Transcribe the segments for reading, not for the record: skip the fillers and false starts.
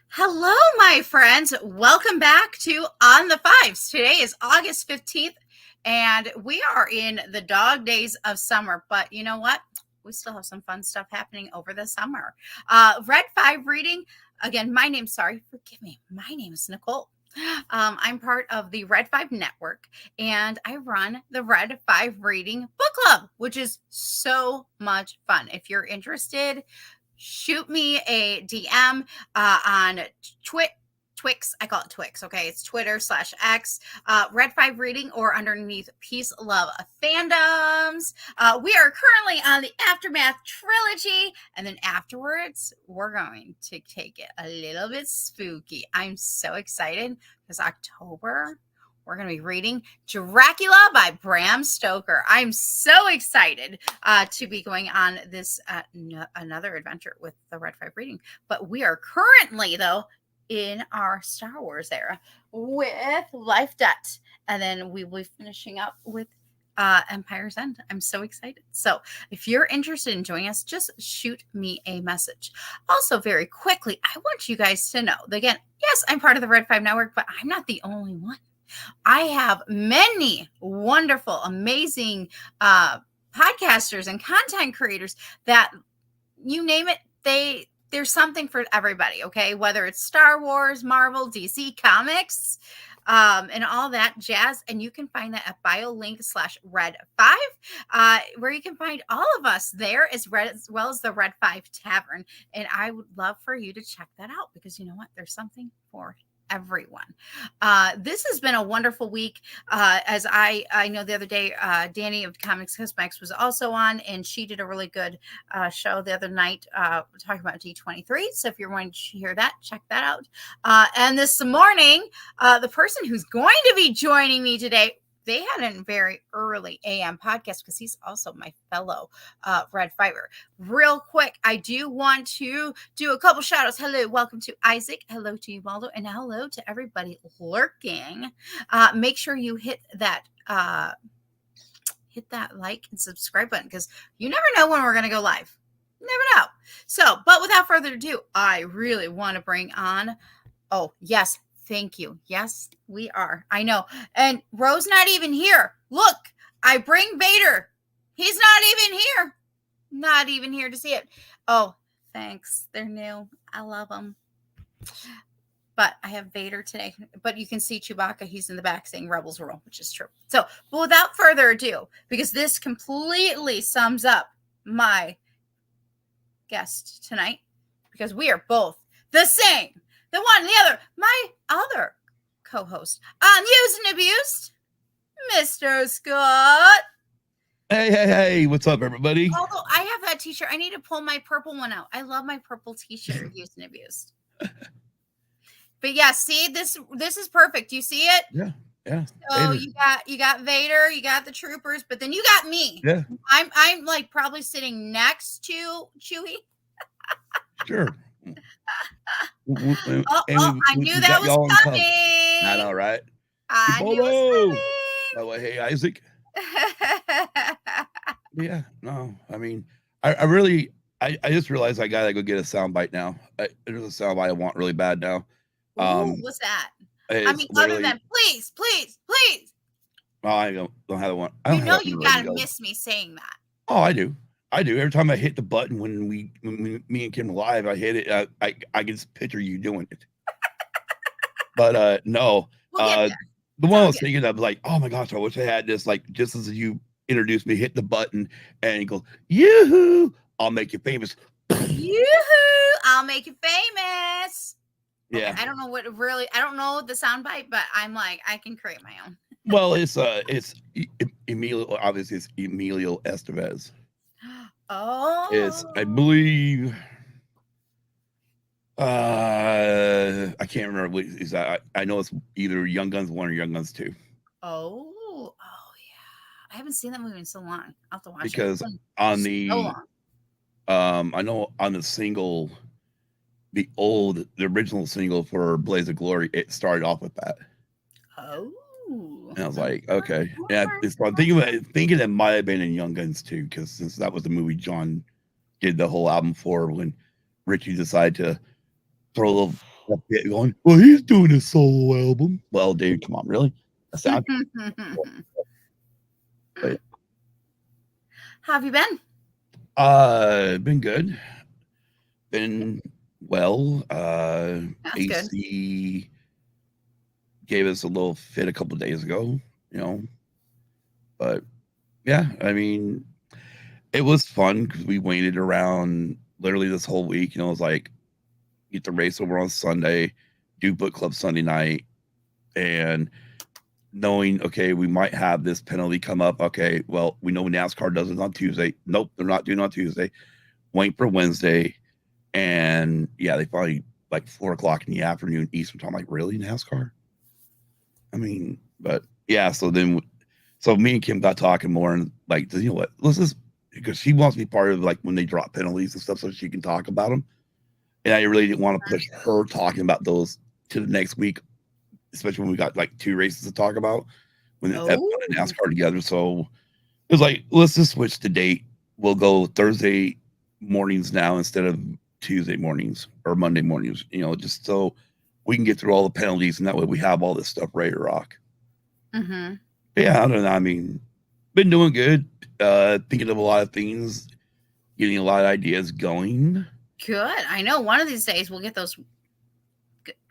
Hello, my friends. Welcome back to On the Fives. Today is August 15th, and we are in the dog days of summer. But you know what? We still have some fun stuff happening over the summer. Red 5 reading. Again, forgive me. My name is Nicole. I'm part of the Red 5 Network, and I run the Red 5 Reading Book Club, which is so much fun. If you're interested, shoot me a DM on Twix. I call it Twix. Okay. It's Twitter/X, Red 5 Reading, or underneath Peace Love Fandoms. We are currently on the Aftermath trilogy. And then afterwards, we're going to take it a little bit spooky. I'm so excited because October, we're going to be reading Dracula by Bram Stoker. I'm so excited to be going on this another adventure with the Red 5 reading. But we are currently, though, in our Star Wars era with Life Debt. And then we will be finishing up with Empire's End. I'm so excited. So if you're interested in joining us, just shoot me a message. Also, very quickly, I want you guys to know that, again, yes, I'm part of the Red 5 Network, but I'm not the only one. I have many wonderful, amazing podcasters and content creators that, you name it, there's something for everybody, okay? Whether it's Star Wars, Marvel, DC Comics, and all that jazz. And you can find that at BioLink/Red5, where you can find all of us there as well as the Red 5 Tavern. And I would love for you to check that out because you know what? There's something for everyone. This has been a wonderful week. As I know the other day, Danny of Comics Cosmetics was also on, and she did a really good show the other night talking about D23. So if you're wanting to hear that, check that out. And this morning, the person who's going to be joining me today, they had a very early AM podcast because he's also my fellow Red Fiber. Real quick, I do want to do a couple shout outs. Hello, welcome to Isaac. Hello to you, Waldo. And hello to everybody lurking. Make sure you hit that like and subscribe button because you never know when we're going to go live. You never know. So, but without further ado, I really want to bring on, oh, yes, thank you. Yes, we are. I know. And Ro's not even here. Look, I bring Vader. He's not even here. Not even here to see it. Oh, thanks. They're new. I love them. But I have Vader today. But you can see Chewbacca. He's in the back saying Rebels Rule, which is true. So, but without further ado, because this completely sums up my guest tonight, because we are both the same. The one, the other, my other co-host on Used and Abused, Mr. Scott. Hey, what's up, everybody? Although I have that t-shirt, I need to pull my purple one out. I love my purple t-shirt, Used and Abused. But yeah, see, this is perfect. You see it? Yeah. So Vader. you got Vader, you got the troopers, but then you got me. Yeah. I'm like probably sitting next to Chewie. Sure. I knew that was coming. I know, right? I knew it was coming. Oh, hey, Isaac. Yeah, no, I mean, I just realized I gotta go get a soundbite now. There's a soundbite I want really bad now. What's that? I mean, other than please. Oh, I don't have one. You gotta miss me saying that. Oh, I do. Every time I hit the button when me and Kim live, I hit it. I can just picture you doing it. But no, the one I was thinking of, like, oh my gosh, I wish I had this. Like, just as you introduced me, hit the button, and you go, yoo-hoo, I'll make you famous. Yoo-hoo, I'll make you famous. Yeah. Okay, I don't know the soundbite, but I'm like, I can create my own. Well, it's Emilio, obviously it's Emilio Estevez. Oh. It's, I believe, I can't remember what is that. I know it's either Young Guns 1 or Young Guns 2. Oh yeah. I haven't seen that movie in so long. I'll have to watch it. Because on the I know on the single, the original single for Blaze of Glory, it started off with that. Oh. And I was like, okay. Yeah, I'm thinking it might have been in Young Guns 2, because since that was the movie John did the whole album for, when Richie decided to throw a little Going, well, he's doing a solo album. Well, dude, come on, really? A sound. But, how have you been? Been good. Been well. That's AC good. gave us a little fit a couple of days ago, but yeah, I mean, it was fun because we waited around literally this whole week. It was like get the race over on Sunday, do book club Sunday night, and knowing, okay, we might have this penalty come up. Okay, well, we know NASCAR does it on Tuesday. Nope, they're not doing it on Tuesday. Wait for Wednesday. And yeah, they finally like 4:00 in the afternoon Eastern time. Like, really, NASCAR? I mean, but yeah, so me and Kim got talking more and like, you know what? Let's just, because she wants to be part of like when they drop penalties and stuff so she can talk about them. And I really didn't want to push her talking about those to the next week, especially when we got like 2 races to talk about when NASCAR together. So it was like, let's just switch the date. We'll go Thursday mornings now instead of Tuesday mornings or Monday mornings, just so we can get through all the penalties and that way we have all this stuff ready to rock. Mm-hmm. Yeah, I don't know. I mean, been doing good. Thinking of a lot of things, getting a lot of ideas going. Good. I know one of these days we'll get those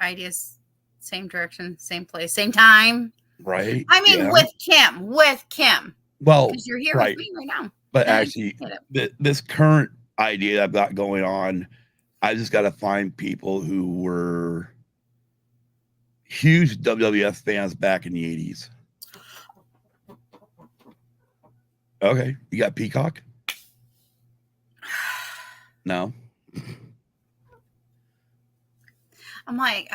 ideas same direction, same place, same time. Right. I mean, yeah. with Kim. Well, because you're here right. with me right now. But actually, this current idea I've got going on, I just got to find people who were huge WWF fans back in the 80s. Okay. You got Peacock? No. I'm like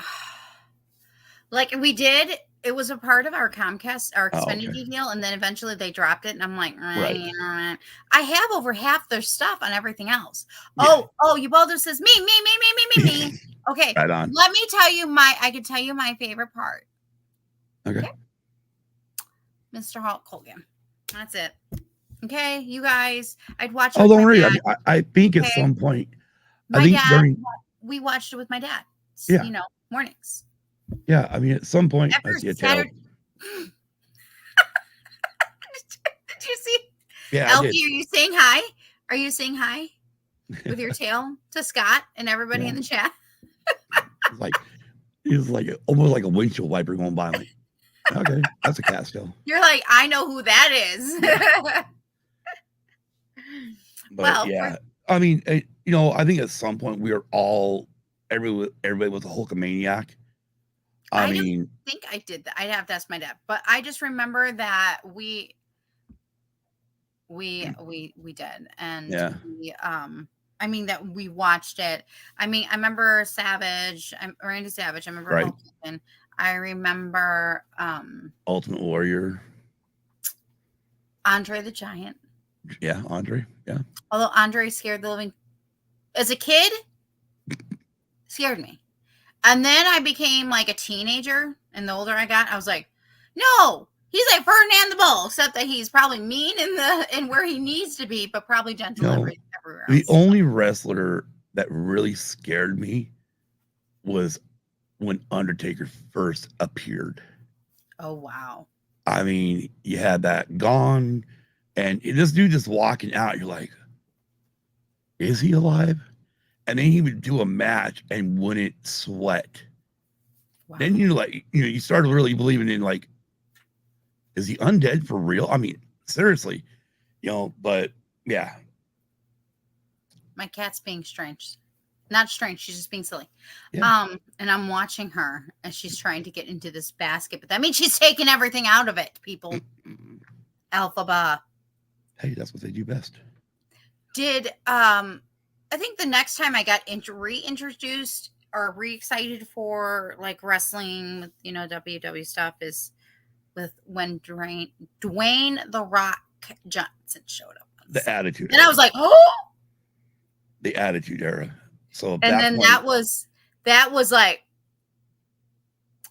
we did. It was a part of our Comcast, our Xfinity deal, and then eventually they dropped it. And I'm like, right. I have over half their stuff on everything else. Yeah. Oh, you both says me. Okay, right on. Let me tell you I can tell you my favorite part. Okay. Mr. Hulk Hogan. That's it. Okay, you guys. I'd watch. Oh, don't worry. I think at some point. My dad. We watched it with my dad. Yeah. Mornings. Yeah, I mean, at some point, I see a tail. Did you see? Yeah, Elfie, are you saying hi? Are you saying hi with your tail to Scott and everybody in the chat? It's like almost like a windshield wiper going by. Like, okay, that's a Casco. You're like, I know who that is. But yeah, I mean, I think at some point we are all everybody was a Hulkamaniac. I mean, don't think I did that. I'd have to ask my dad, but I just remember that we did, and yeah. I mean that we watched it. I mean, I remember Randy Savage. I remember Hulk Hogan. I remember Ultimate Warrior, Andre the Giant. Yeah, Andre. Yeah. Although Andre scared the living as a kid, scared me. And then I became like a teenager, and the older I got, I was like, no, he's like Ferdinand the Bull, except that he's probably mean in where he needs to be, but probably gentle everywhere else. The only wrestler that really scared me was when Undertaker first appeared. Oh, wow. I mean, you had that gong, and this dude just walking out, you're like, is he alive? And then he would do a match and wouldn't sweat. Wow. Then you're like, you started really believing in like, is he undead for real? I mean, seriously, but yeah. My cat's being strange. Not strange, she's just being silly. Yeah. And I'm watching her as she's trying to get into this basket, but that means she's taking everything out of it, people. Alphaba. Hey, that's what they do best. Did I think the next time I got reintroduced or re-excited for like wrestling with WWE stuff is with when Dwayne The Rock Johnson showed up. The Attitude Era. I was like, oh, the Attitude Era. So and then that was like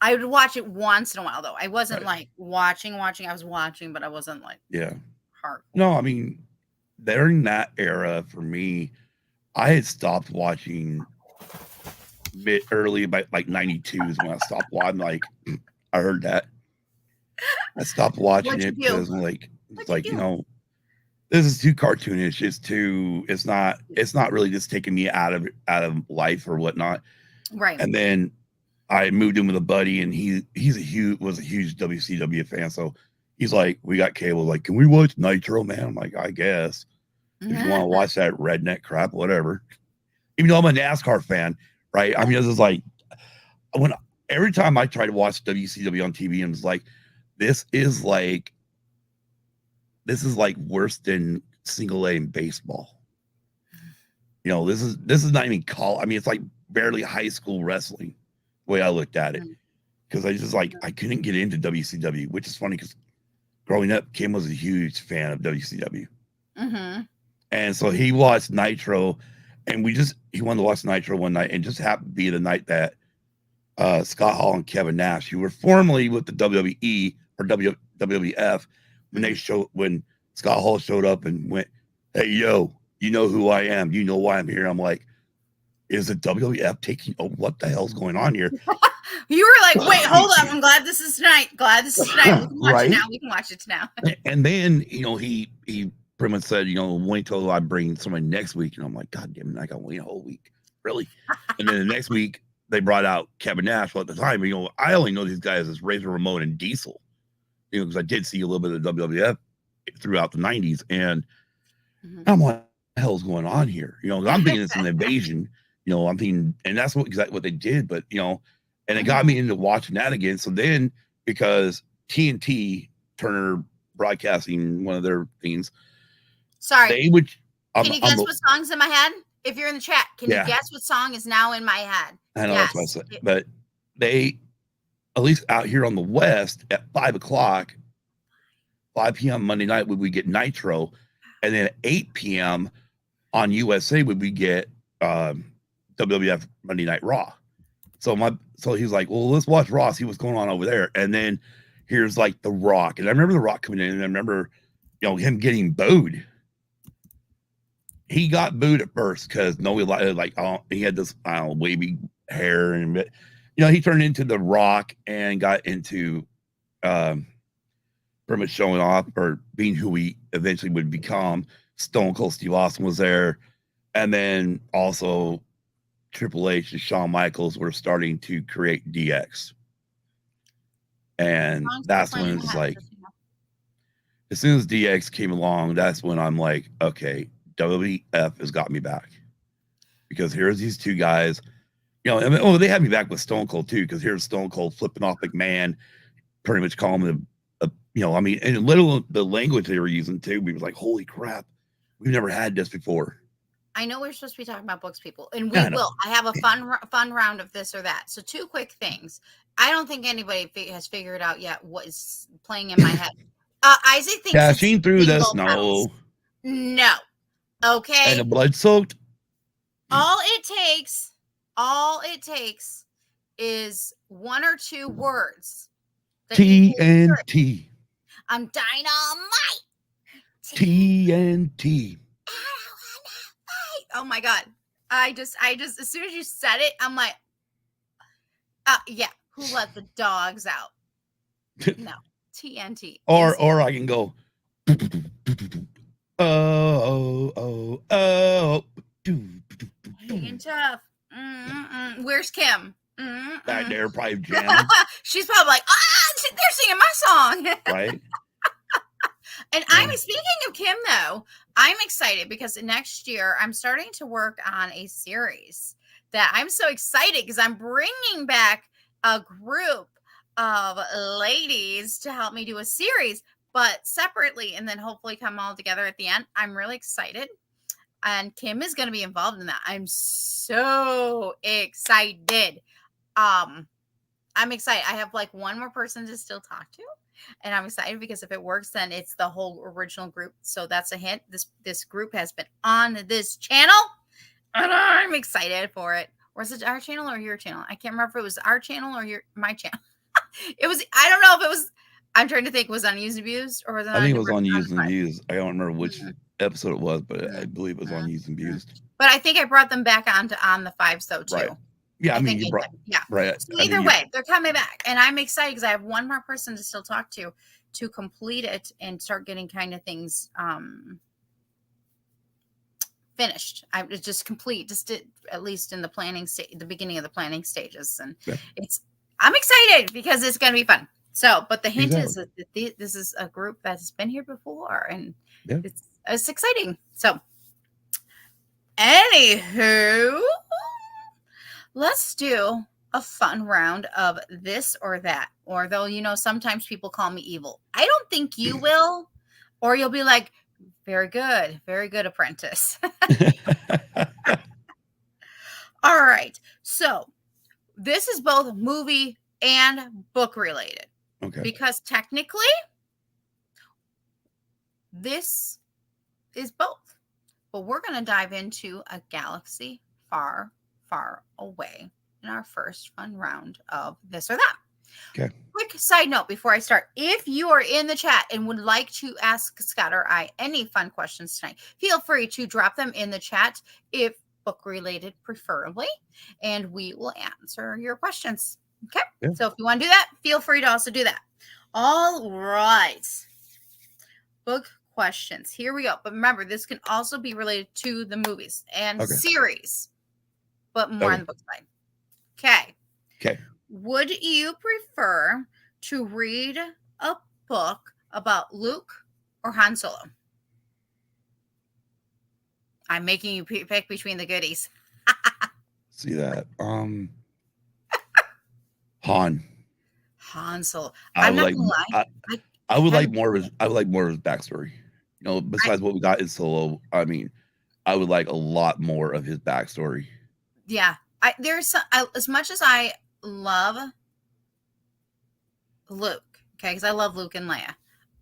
I would watch it once in a while though. I wasn't like watching. I was watching, but I wasn't like hardcore. No, I mean during that era for me, I had stopped watching bit early, but like 92 is when I stopped watching. Like, I heard that. I stopped watching What'd you it do? because I'm like, it's What'd like, you you do? know, this is too cartoonish. It's not really just taking me out of life or whatnot. Right. And then I moved in with a buddy, and was a huge WCW fan. So he's like, we got cable. Like, can we watch Nitro, man? I'm like, I guess if you want to watch that redneck crap, whatever. Even though I'm a NASCAR fan, right? I mean, this is like when every time I try to watch WCW on TV, I'm just like, this is like worse than single A in baseball. You know, this is not even I mean, it's like barely high school wrestling, the way I looked at it. Because I couldn't get into WCW, which is funny because growing up, Kim was a huge fan of WCW. Mm-hmm. And so he watched Nitro, and he wanted to watch Nitro one night, and just happened to be the night that Scott Hall and Kevin Nash, who were formerly with the WWE or WWF, when Scott Hall showed up and went, "Hey, yo, you know who I am? You know why I'm here?" I'm like, "Is the WWF taking over? What the hell's going on here?" You were like, "Wait, hold up! I'm glad this is tonight. Glad this is tonight. We can watch it now. We can watch it now." And then he pretty much said, wait till I bring somebody next week, and I'm like, God damn it, I got to wait a whole week, really? And then the next week they brought out Kevin Nash. Well, at the time, I only know these guys as Razor Ramon and Diesel, because I did see a little bit of WWF throughout the 90s, and I'm like, what the hell's going on here? I'm thinking it's an invasion. I'm thinking, and that's exactly what they did. But and it got me into watching that again. So then, because TNT, Turner Broadcasting, one of their things. Sorry. They would. Can you guess what song's in my head? If you're in the chat, can you guess what song is now in my head? I know that's what I said. But they, at least out here on the West, at 5 p.m. Monday night, would we get Nitro, and then at 8 p.m. on USA would we get WWF Monday Night Raw. So he's like, well, let's watch Raw, see what's going on over there. And then here's like The Rock, and I remember The Rock coming in, and I remember him getting booed. He got booed at first because he had this wavy hair, and he turned into The Rock and got into pretty much showing off or being who he eventually would become. Stone Cold Steve Austin was there, and then also Triple H and Shawn Michaels were starting to create DX, and that's when it's like, as soon as DX came along, that's when I'm like, okay, WWF has got me back, because here's these two guys, they had me back with Stone Cold too, because here's Stone Cold flipping off McMahon, pretty much calling him and little the language they were using too. We was like, holy crap, we've never had this before. I know we're supposed to be talking about books, people, and we will. I have a fun round of this or that. So 2 quick things. I don't think anybody has figured out yet what is playing in my head. Isaac thinks Dashing through the snow. No. Okay. And the blood soaked. All it takes is 1 or 2 words. TNT. I'm dynamite. TNT. Oh my God. I just as soon as you said it, I'm like, yeah, who let the dogs out? No. TNT. Or I can go. Oh. Hanging tough. Where's Kim? Back there, probably jamming. She's probably like, they're singing my song. Right. And speaking of Kim, though, I'm excited because next year I'm starting to work on a series that I'm so excited because I'm bringing back a group of ladies to help me do a series, but separately, and then hopefully come all together at the end. I'm really excited. And Kim is going to be involved in that. I'm so excited. I'm excited. I have like 1 more person to still talk to. And I'm excited because if it works, then it's the whole original group. So that's a hint. This group has been on this channel, and I'm excited for it. Or is it our channel or your channel? I can't remember if it was our channel or my channel. It was. I don't know if it was. I'm trying to think. Was it on Used and Abused or was it? I think it was on Used and Abused. I don't remember which episode it was, but I believe it was on Used and Abused. But I think I brought them back on the 5s though too. Right. Yeah, I mean, think you they brought did. Yeah. right. So I either mean, way, they're coming back, and I'm excited because I have one more person to still talk to complete it and start getting kind of things finished. I was just complete, just at least in the planning stage, the beginning of the planning stages, and yeah, I'm excited because it's going to be fun. So, but the hint is exactly. that this is a group that's been here before, and Yeah. it's exciting. So, anywho, let's do a fun round of this or that. Or though, sometimes people call me evil. I don't think you will, or you'll be like, very good, apprentice. All right. So, this is both movie and book related. Okay. Because technically, this is both. But we're going to dive into a galaxy far, far away in our first fun round of this or that. Okay. Quick side note before I start. If you are in the chat and would like to ask Scott or I any fun questions tonight, feel free to drop them in the chat, if book related preferably, and we will answer your questions. Okay. Yeah. So if you want to do that, feel free to also do that. All right. Book questions. Here we go. But remember, this can also be related to the movies and series, but more on the book side. Okay. Okay. Would you prefer to read a book about Luke or Han Solo? I'm making you pick between the goodies. See that? Han Solo. I'm not gonna lie. I would like more of his. I would like more of his backstory. Besides what we got in Solo, I mean, I would like a lot more of his backstory. Yeah, there's some, as much as I love Luke, okay, because I love Luke and Leia.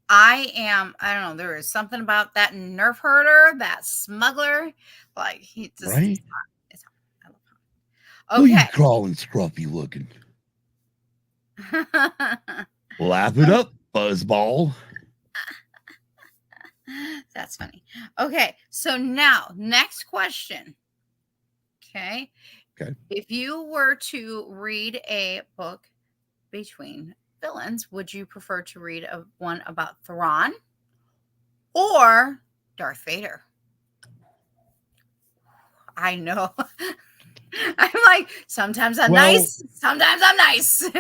I don't know, there is something about that nerf herder, that smuggler, like he just right. It's hot. I love him. Okay. Who you crawling scruffy looking? Laugh it up, Buzzball. That's funny. Okay, so now next question. Okay. If you were to read a book between villains, would you prefer to read one about Thrawn or Darth Vader? I know. I'm like, sometimes I'm nice, sometimes I'm nice.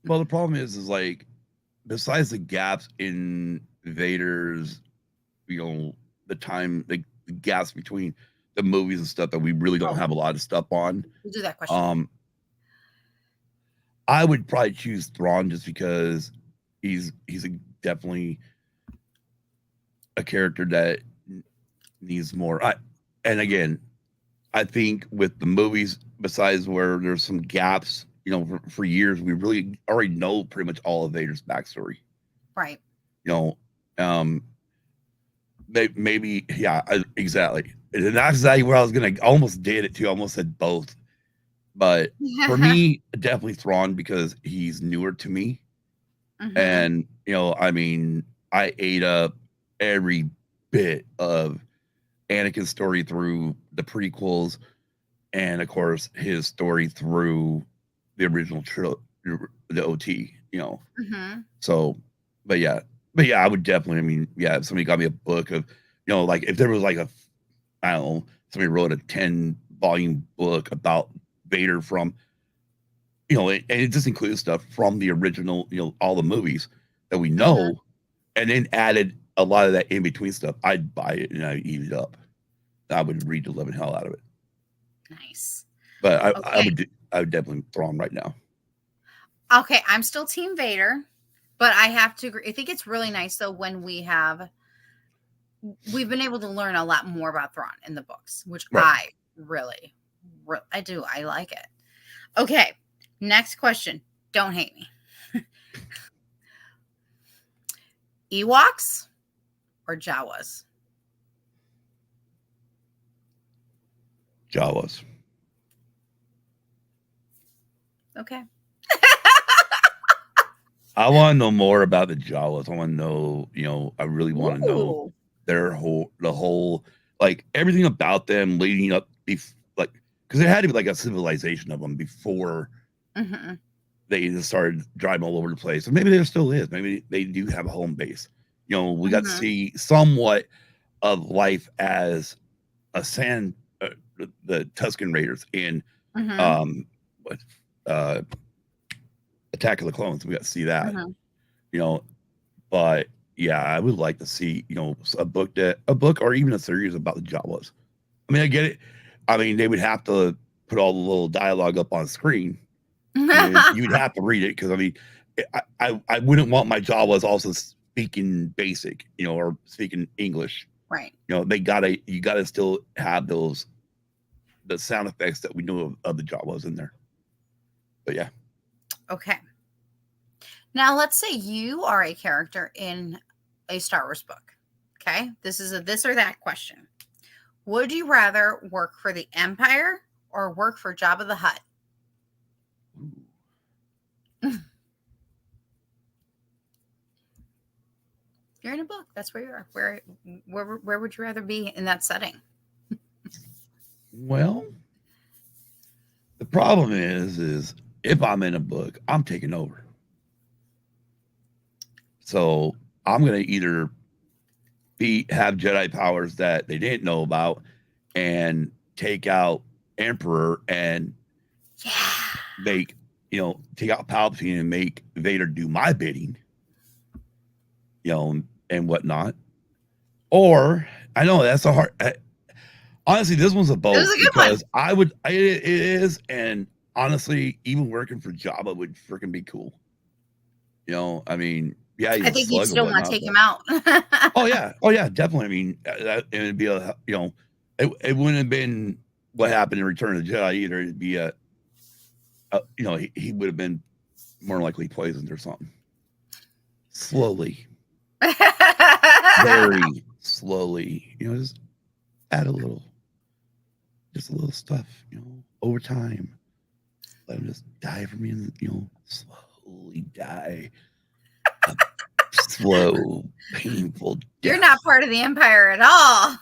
Well, the problem is like, besides the gaps in Vader's, the time, like the gaps between the movies and stuff that we really don't have a lot of stuff on. We'll do that question. I would probably choose Thrawn just because he's definitely a character that needs more. And again, I think with the movies, besides where there's some gaps, for years, we really already know pretty much all of Vader's backstory. Right. Maybe, yeah, exactly. And that's exactly where I was going to almost did it too. I almost said both. But for me, definitely Thrawn, because he's newer to me. Mm-hmm. And, I mean, I ate up every bit of Anakin's story through the prequels, and of course his story through the original the OT, Mm-hmm. So, but yeah, I would definitely, I mean, yeah, if somebody got me a book of, like if there was like I don't know, somebody wrote a 10-volume book about Vader from, and it just includes stuff from the original, all the movies that we know, mm-hmm. and then added a lot of that in between stuff, I'd buy it and I'd eat it up. I would read the living hell out of it. Nice. But I would definitely Thrawn right now. Okay, I'm still Team Vader, but I have to agree. I think it's really nice though when we've been able to learn a lot more about Thrawn in the books, which right. I do. I like it. Okay, next question. Don't hate me. Ewoks or Jawas? Jawas. Okay. I want to know more about the Jawas. I want to know, I really want to know the whole, like everything about them leading up like, because there had to be like a civilization of them before they just started driving all over the place. And maybe there still is. Maybe they do have a home base. We got to see somewhat of life as a the Tusken Raiders in Attack of the Clones. We got to see that. But yeah, I would like to see a book or even a series about the Jawas. I mean, I get it. I mean, they would have to put all the little dialogue up on screen. You'd have to read it because I mean, I wouldn't want my Jawas also speaking basic, or speaking English. Right. You gotta still have the sound effects that we know of the Jawas in there. But yeah. Okay. Now let's say you are a character in a Star Wars book. Okay. This is a this or that question. Would you rather work for the Empire or work for Jabba the Hutt? You're in a book. That's where you are. Where would you rather be in that setting? Well, the problem is if I'm in a book, I'm taking over. So I'm gonna either have Jedi powers that they didn't know about and take out Emperor and make take out Palpatine and make Vader do my bidding, and whatnot. Or I know that's a hard. Honestly, this one's a both because it is, and honestly, even working for Jabba would freaking be cool. I mean, yeah, I think you still want to take him out. oh yeah, definitely. I mean, it would be it wouldn't have been what happened in Return of the Jedi either. It'd be he would have been more likely poisoned or something. Slowly. Very slowly. Just add a little stuff, over time. Let him just die for me and, slowly die. A slow, painful death. You're not part of the Empire at all.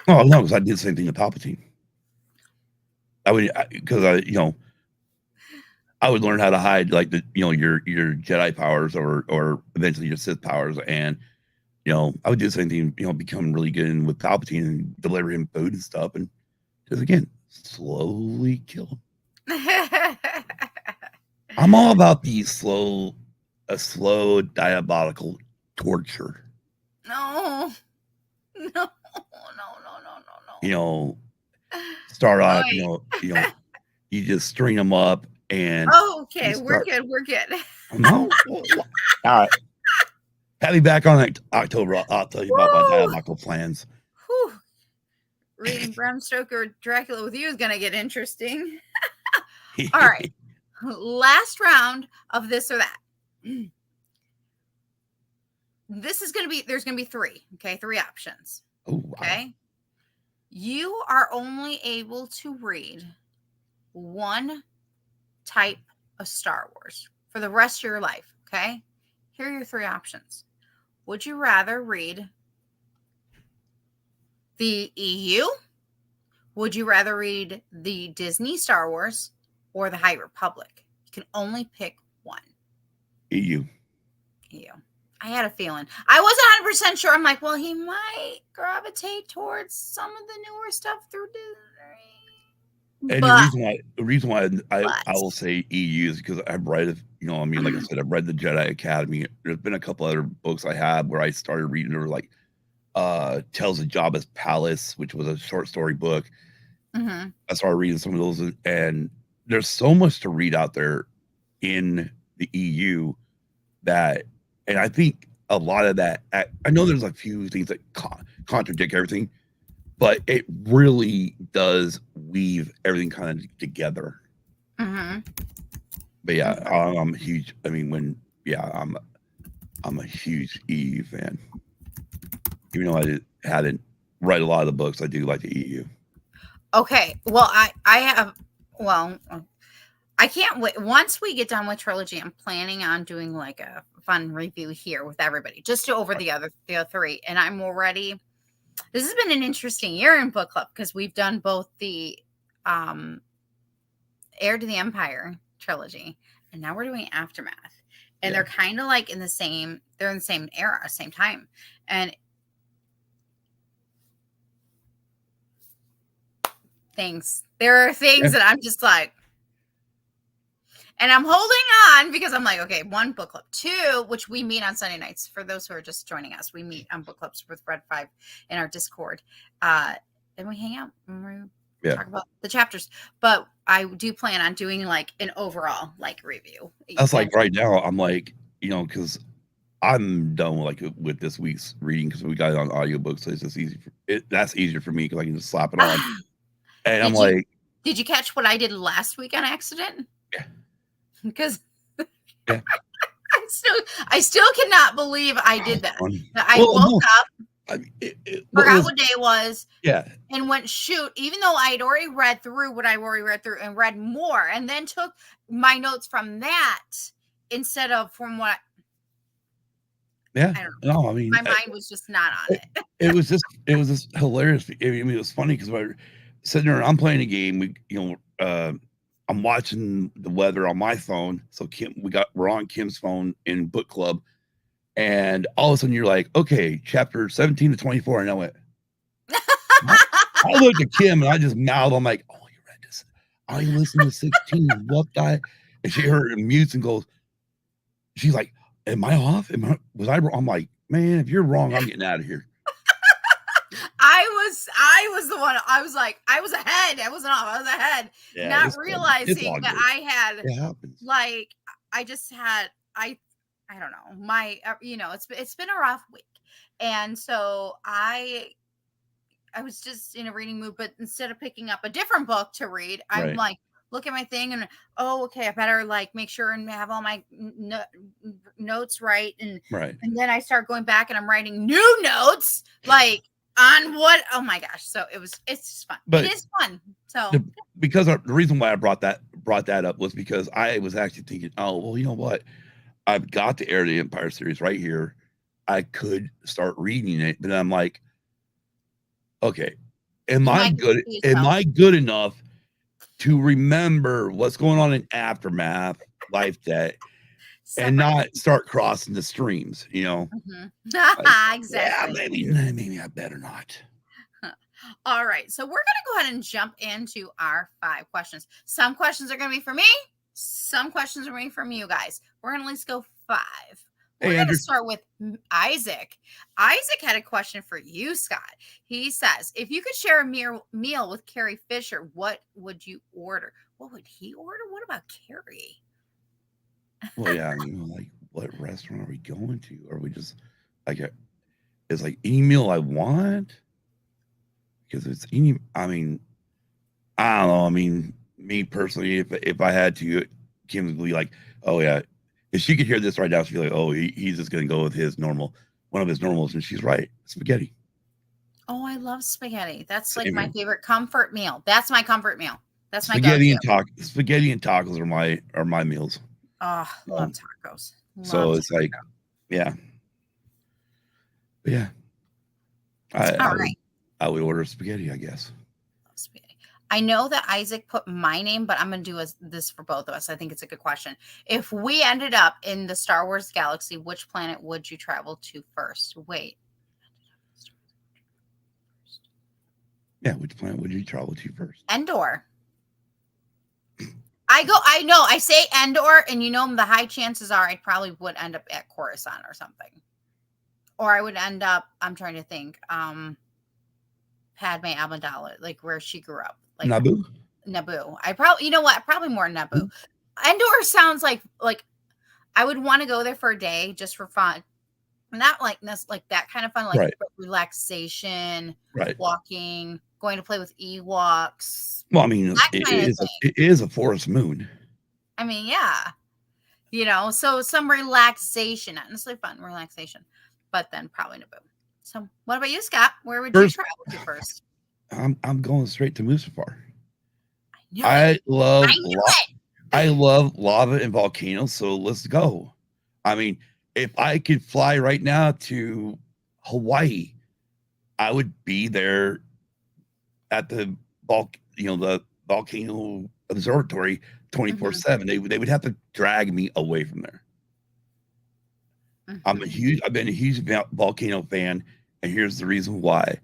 Oh, no, because I did the same thing to Palpatine. I would learn how to hide like your Jedi powers or eventually your Sith powers, and I would do the same thing, become really good with Palpatine and deliver him food and stuff, and just again slowly kill him. I'm all about the slow diabolical torture. No. Start off, you just string them up and. Oh, okay, we're good. No, all right. Have me back on October. I'll tell you about my diabolical plans. Whew. Reading Bram Stoker Dracula with you is going to get interesting. All right. Last round of this or that. There's going to be three. Okay. 3 options. Oh, wow. Okay. You are only able to read one type of Star Wars for the rest of your life. Okay. Here are your 3 options. Would you rather read the EU? Would you rather read the Disney Star Wars or the High Republic? You can only pick one. EU. I had a feeling. I wasn't 100% sure. I'm like, well, he might gravitate towards some of the newer stuff through Disney. And the reason why I will say EU is because I've read, like I said, I've read the Jedi Academy. There's been a couple other books I had where I started reading. There were like Tales of Jabba's Palace, which was a short story book. I started reading some of those, and there's so much to read out there in the EU and I think a lot of that, I know there's a few things that contradict everything, but it really does weave everything kind of together. But yeah, I'm a huge. I mean, I'm a huge EU fan. Even though I hadn't read a lot of the books, I do like the EU. Okay, well, I have. Well, I can't wait. Once we get done with trilogy, I'm planning on doing a fun review here with everybody, just to over the other 3, and I'm already This has been an interesting year in book club because we've done both the Heir to the Empire trilogy, and now we're doing Aftermath. And they're kind of like in the same era, same time. And there are things that I'm just like, and I'm holding on because I'm like, okay, 1, book club. 2, which we meet on Sunday nights. For those who are just joining us, we meet on book clubs with Red 5 in our Discord. And we hang out and we talk about the chapters. But I do plan on doing like an overall like review. That's like right now, I'm like, because I'm done with this week's reading because we got it on audiobook, so it's just easy. That's easier for me because I can just slap it on. And did you catch what I did last week on accident? Yeah. Because I still cannot believe I did that. I woke up, forgot what day it was, and went shoot, even though I had already read through what I already read through and read more, and then took my notes from that instead of from what. Yeah, I don't know. I mean, my mind was just not on it. It was just hilarious. I mean, it was funny because we're sitting there and I'm playing a game. I'm watching the weather on my phone. So we're on Kim's phone in book club, and all of a sudden you're like, okay, chapter 17 to 24. And I went, I looked at Kim and I just mouthed. I'm like, oh, you read this? I listened to 16. What guy? And she heard it mutes and goes, she's like, am I off? Was I wrong? I'm like, man, if you're wrong, I'm getting out of here. I was the one. I was like, I was ahead. I wasn't off. I was ahead, not realizing that I had like, I just had, I don't know, my, it's been a rough week. And so I was just in a reading mood, but instead of picking up a different book to read, I'm like, look at my thing and okay, I better like make sure and have all my notes right. And then I start going back and I'm writing new notes like on what, oh my gosh. So it's just fun. But it is fun. So because the reason why I brought that up was because I was actually thinking, oh, well, you know what? I've got the Heir to the Empire series right here. I could start reading it, but I'm like, okay, am I good enough to remember what's going on in Aftermath, Life Debt, and not start crossing the streams, Mm-hmm. Like, exactly. Yeah, maybe I better not. All right. So we're going to go ahead and jump into our 5 questions. Some questions are going to be for me. Some questions are going to be from you guys. We're going to at least go 5. We're going to start with Isaac. Isaac had a question for you, Scott. He says, if you could share a meal with Carrie Fisher, what would you order? What would he order? What about Carrie? Well, yeah, like what restaurant are we going to? Are we just like it's like any meal I want? Because it's any, I don't know. Me personally, if I had to, Kim would be like, oh yeah. If she could hear this right now, she'd be like, oh, he's just going to go with one of his normals. And she's right. Spaghetti. Oh, I love spaghetti. That's like my favorite comfort meal. That's my comfort meal. That's my spaghetti and tacos. Spaghetti and tacos are my meals. Oh, love tacos. So it's like, yeah. But yeah. I would order spaghetti, I guess. Love spaghetti. I know that Isaac put my name, but I'm going to do this for both of us. I think it's a good question. If we ended up in the Star Wars galaxy, which planet would you travel to first? Wait. Yeah, which planet would you travel to first? Endor. I say Endor, and the high chances are I probably would end up at Coruscant or something. Or I would end up, I'm trying to think, Padme Amidala, like where she grew up. Like Naboo. I probably, probably more Naboo. Mm-hmm. Endor sounds like I would want to go there for a day just for fun. Not like that kind of fun, like relaxation, walking, going to play with Ewoks. Well, it is a forest moon. Yeah. So some relaxation, not necessarily fun, relaxation, but then probably Naboo. So what about you, Scott? Where would you travel to first? I'm going straight to Mustafar. I love lava and volcanoes, so let's go. If I could fly right now to Hawaii, I would be there at the the volcano observatory 24/7. They would have to drag me away from there. I've been a huge volcano fan, and here's the reason why.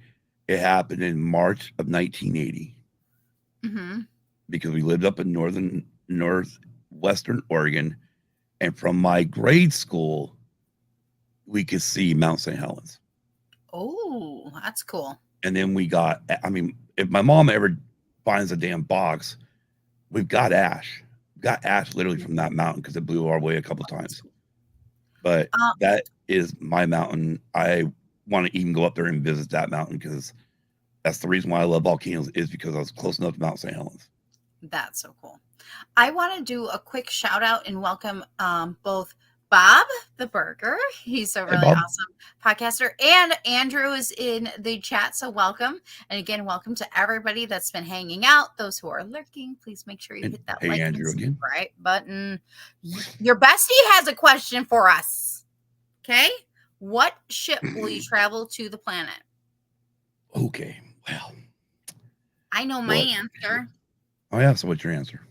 It happened in March of 1980. Because we lived up in northwestern Oregon, and from my grade school, we could see Mount St. Helens. Oh, that's cool. And then if my mom ever finds a damn box, we've got ash. We've got ash literally from that mountain because it blew our way a couple times. But that is my mountain. I want to even go up there and visit that mountain because that's the reason why I love volcanoes, is because I was close enough to Mount St. Helens. That's so cool. I want to do a quick shout out and welcome both Bob the Burger. He's a really awesome podcaster. And Andrew is in the chat. So welcome. And again, welcome to everybody that's been hanging out. Those who are lurking, please make sure you hit that like and subscribe button. Your bestie has a question for us. Okay. What ship will you travel to the planet? Okay. Well, I know my answer. Oh, yeah. So what's your answer?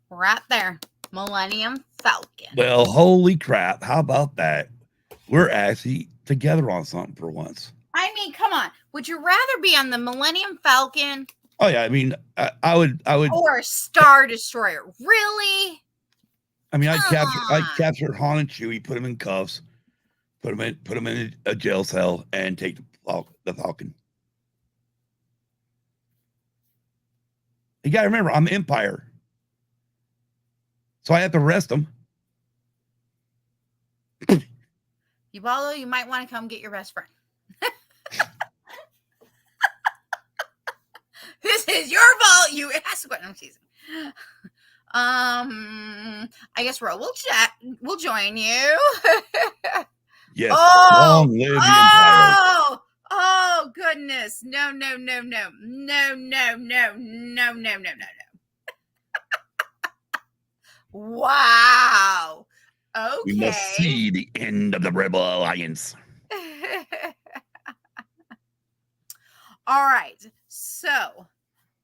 Right there. Millennium Falcon. Well, holy crap. How about that? We're actually together on something for once. I mean, come on. Would you rather be on the Millennium Falcon? Oh, yeah. I mean, I would. Or a Star Destroyer. Really? I mean, I'd capture Han and Chewie, put them in cuffs, put them in a jail cell, and take the Falcon. You got to remember, I'm Empire. So I have to arrest them. Ubaldo, you might want to come get your best friend. This is your fault. You asked what I'm teasing. I guess Ro will join you. Yes. Long live the Empire. Oh goodness. No. Wow. Okay. We must see the end of the Rebel Alliance. All right. So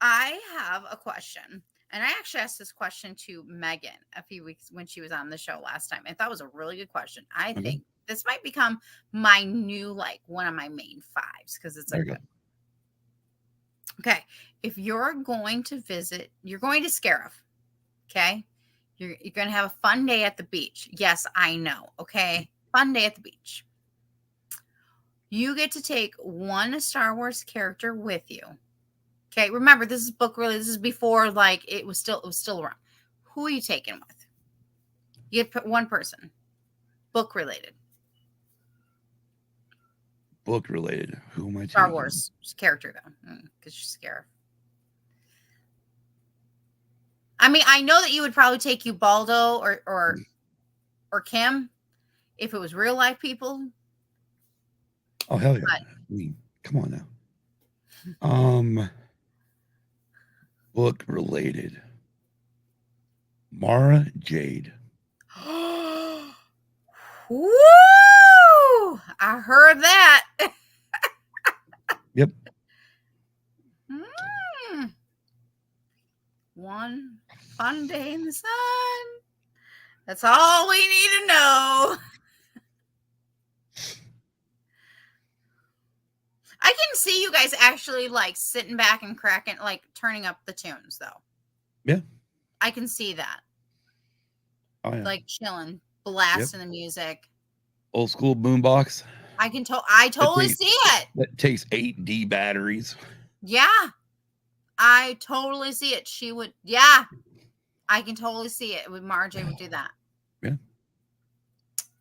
I have a question. And I actually asked this question to Megan a few weeks when she was on the show last time. I thought it was a really good question. I think this might become my new, one of my main fives because it's a good. Okay. If you're going to visit, you're going to Scarif. Okay. You're going to have a fun day at the beach. Yes, I know. Okay. Fun day at the beach. You get to take one Star Wars character with you. Okay. Remember, this is this is before it was still around. Who are you taking with? You get one person. Book related. Book related. Who am I taking? Star Wars character though. Because you're Scarif. I mean, I know that you would probably take Ubaldo or Kim if it was real life people. Oh hell yeah! I mean, come on now. Book related. Mara Jade. Woo! I heard that. Yep. One fun day in the sun. That's all we need to know. I can see you guys actually sitting back and cracking, turning up the tunes though. Yeah. I can see that. Oh yeah. Chilling, blasting the music. Old school boombox. I totally see it. That takes 8D batteries. Yeah. I totally see it. She would, yeah. I can totally see it. Marjorie would do that. Yeah.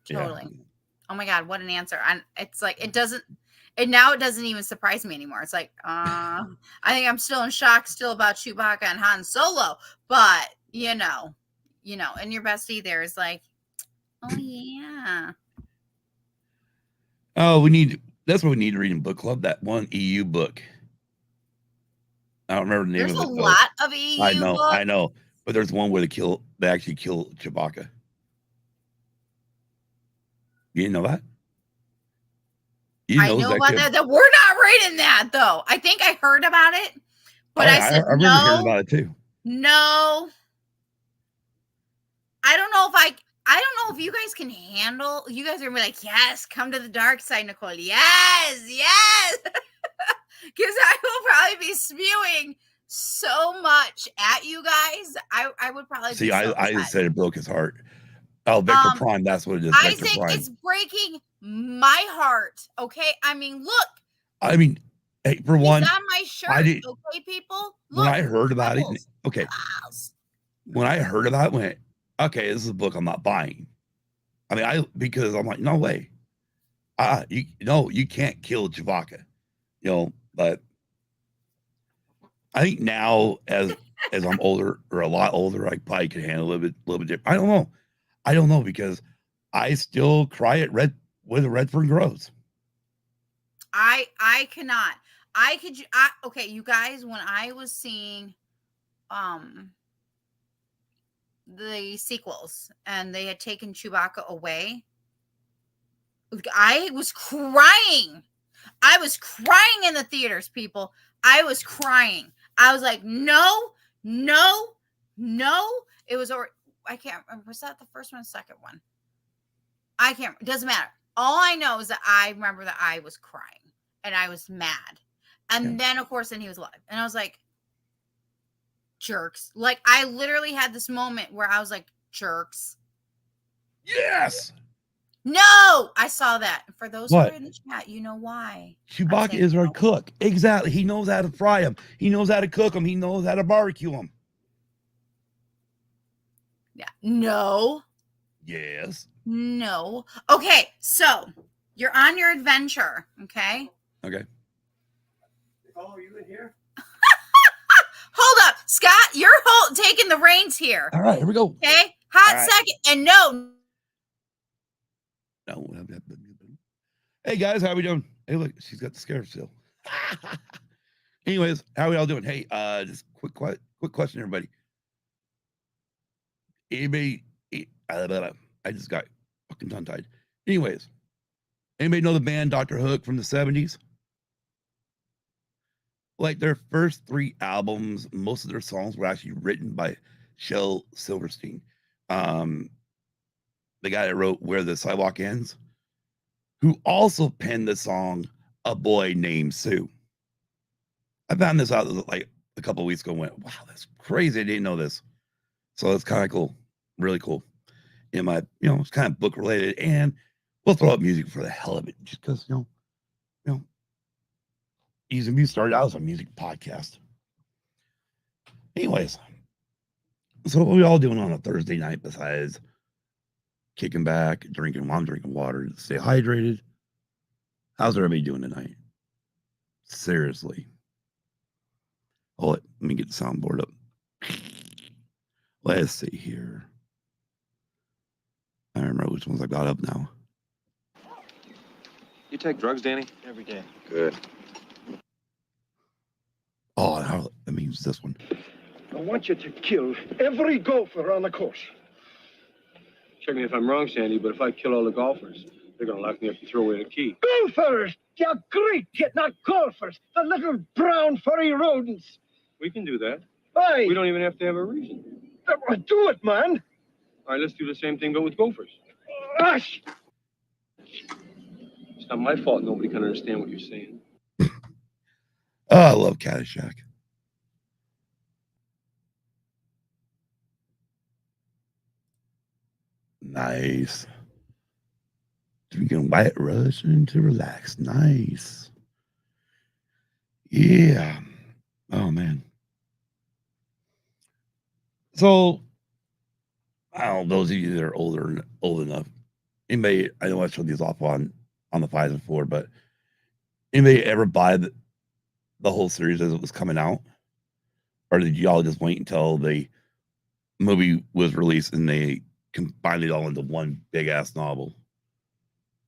Totally. Yeah. Oh my God, what an answer. And it's it doesn't even surprise me anymore. It's I think I'm still in shock still about Chewbacca and Han Solo, but you know, and your bestie there is oh yeah. Oh, that's what we need to read in book club, that one EU book. I don't remember the name of it. There's a lot of EU I know. But there's one where they actually kill Chewbacca. You didn't know that? You I knows know that about kid. that. We're not rating that though. I think I heard about it, but I said I remember hearing no, about it too. no. I don't know if you guys can handle. You guys are gonna be like, yes, come to the dark side, Nicole. Yes, yes. Because I will probably be spewing so much at you guys. I would probably See, be so I upset. said it broke his heart. Oh, Vector Prime, that's what it is. Vector Isaac, Prime. it's breaking my heart. Okay, I mean, look. I mean, hey, for one, he's on my shirt. I did. Okay, people. When Look, I heard about it, Rebels. okay. Rebels. When I heard about it, I went, okay, this is a book I'm not buying. I mean, because I'm like, no way. You can't kill Chewbacca. But I think now as I'm older or a lot older, I probably could handle a little bit different. I don't know because I still cry at where the red fern grows. I cannot. Okay, you guys, when I was seeing the sequels and they had taken Chewbacca away, I was crying. I was crying in the theaters, people. I was crying. I was like, no, no, no. It was, or I can't remember. Was that the first one or second one? I can't, it doesn't matter. All I know is that I remember that I was crying and I was mad. And then, of course, then he was alive. And I was like, jerks. Like, I literally had this moment where I was like, jerks. Yes. No, I saw that. For those who are in the chat, you know why. Chewbacca is our cook. Exactly. He knows how to fry them. He knows how to cook them. He knows how to barbecue them. Yeah. No. Yes. No. Okay, so you're on your adventure, okay? Okay. Oh, you in here? Hold up, Scott. You're taking the reins here. All right, here we go. Okay, hot second, and no. Hey guys, how we doing? Hey, look, she's got the scare still. Anyways, how we all doing? Hey, just quick question, everybody. I just got fucking tongue-tied. Anyways, anybody know the band Dr. Hook from the 70s? Like their first 3 albums, most of their songs were actually written by Shel Silverstein, the guy that wrote Where the Sidewalk Ends, who also penned the song A Boy Named Sue. I found this out like a couple of weeks ago and went, wow, that's crazy. I didn't know this. So it's kind of cool. Really cool. In my, it's kind of book related, and we'll throw up music for the hell of it, just because, Easy Me started out as a music podcast. Anyways, so what are we all doing on a Thursday night besides kicking back, drinking? Well, I'm drinking water to stay hydrated. How's everybody doing tonight? Seriously. Let me get the soundboard up. Let's see here. I remember which ones I got up now. You take drugs, Danny? Every day. Good. Oh, that means this one. I want you to kill every golfer on the course. Check me if I'm wrong, Sandy, but if I kill all the golfers, they're going to lock me up and throw away the key. Golfers! You're great, yet not golfers. The little brown furry rodents. We can do that. Aye. We don't even have to have a reason. Do it, man. All right, let's do the same thing, but with gophers. Hush! It's not my fault nobody can understand what you're saying. Oh, I love Caddyshack. Nice. Drinking White Russian to relax. Nice. Yeah. Oh, man. So, I don't know, those of you that are old enough, anybody, I know I showed these off on the 5s before, but anybody ever buy the whole series as it was coming out? Or did y'all just wait until the movie was released and they combined it all into one big ass novel?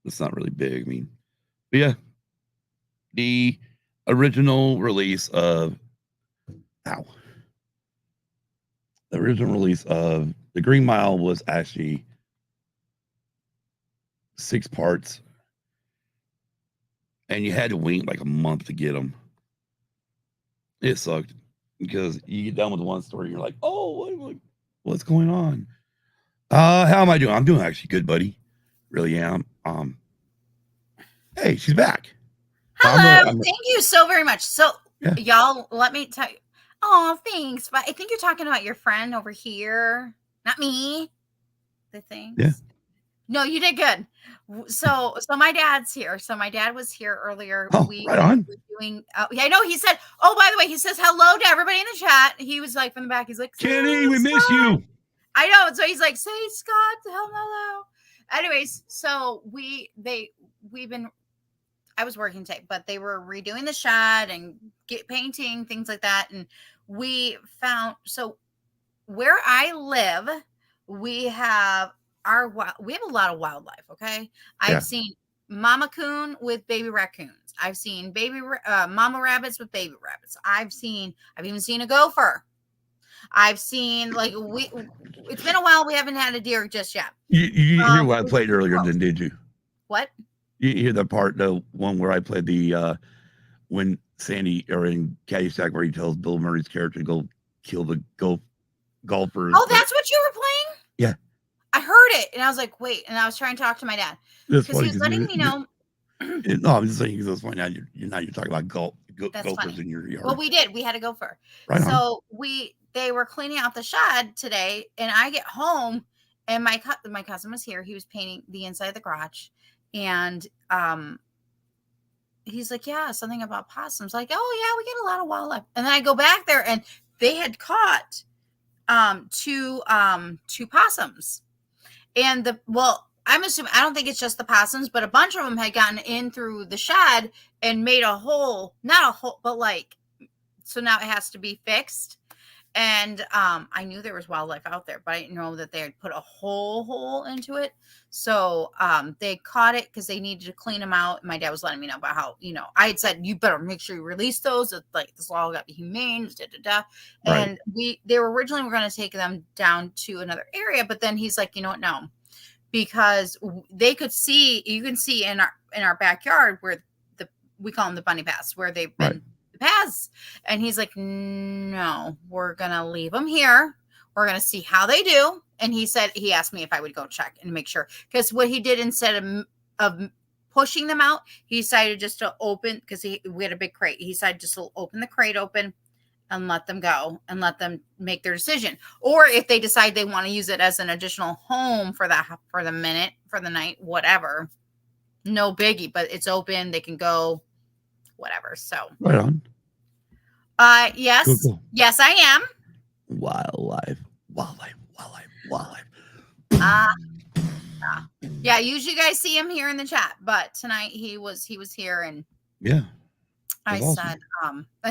It's not really big, I mean. But yeah. The original release of The original release of The Green Mile was actually 6 parts. and you had to wait like a month to get them. It sucked because you get done with one story, and you're like, oh, what's going on? How am I doing? I'm doing actually good, buddy. Really am. Hey, she's back. Hello. Thank you so very much. So, Yeah. y'all, let me tell you. Oh, thanks. But I think you're talking about your friend over here, not me. The things. Yeah. No, you did good. So my dad's here. So my dad was here earlier. Oh, right on. Were doing. Yeah, I know. He said. Oh, by the way, he says hello to everybody in the chat. He was like from the back. He's like, Kenny, we miss you. I know. So he's like, say Scott, tell him hello. Anyways, so we've been. I was working today, but they were redoing the shed and painting things like that, and we found where I live, we have a lot of wildlife. Okay, I've seen mama coon with baby raccoons. I've seen mama rabbits with baby rabbits. I've even seen a gopher. I've seen it's been a while. We haven't had a deer just yet. You hear what I played earlier, then did you? What? You hear the one where I played the when Sandy or in Caddyshack where he tells Bill Murray's character to go kill the golfers. Oh, that's what you were playing? Yeah. I heard it and I was like, wait, and I was trying to talk to my dad because he was letting me know. No, I'm just saying because that's funny. Now you're talking about gophers in your yard. Well, we had a gopher. Right so they were cleaning out the shed today, and I get home, and my cousin was here. He was painting the inside of the garage, and he's like, yeah, something about possums. Like, oh yeah, we get a lot of wildlife. And then I go back there, and they had caught two possums, and I'm assuming, I don't think it's just the possums, but a bunch of them had gotten in through the shed and made a hole, not a hole, but so now it has to be fixed. And I knew there was wildlife out there, but I didn't know that they had put a whole hole into it. So they caught it because they needed to clean them out. My dad was letting me know about how, I had said, you better make sure you release those. This all got to be humane, Right. And they were originally going to take them down to another area, but then he's like, you know what, no. Because you can see in our backyard where we call them the bunny paths, where they've been the paths. And he's like, no, we're going to leave them here. We're going to see how they do. And he asked me if I would go check and make sure. Because what he did, instead of pushing them out, he decided just to open, because we had a big crate. He decided just to open the crate open and let them go and let them make their decision. Or if they decide they want to use it as an additional home for the night, whatever, no biggie, but it's open. They can go, whatever. So right on. Yes. Cool. Yes, I am. Wildlife. Yeah, usually you guys see him here in the chat, but tonight he was here, and yeah. I said,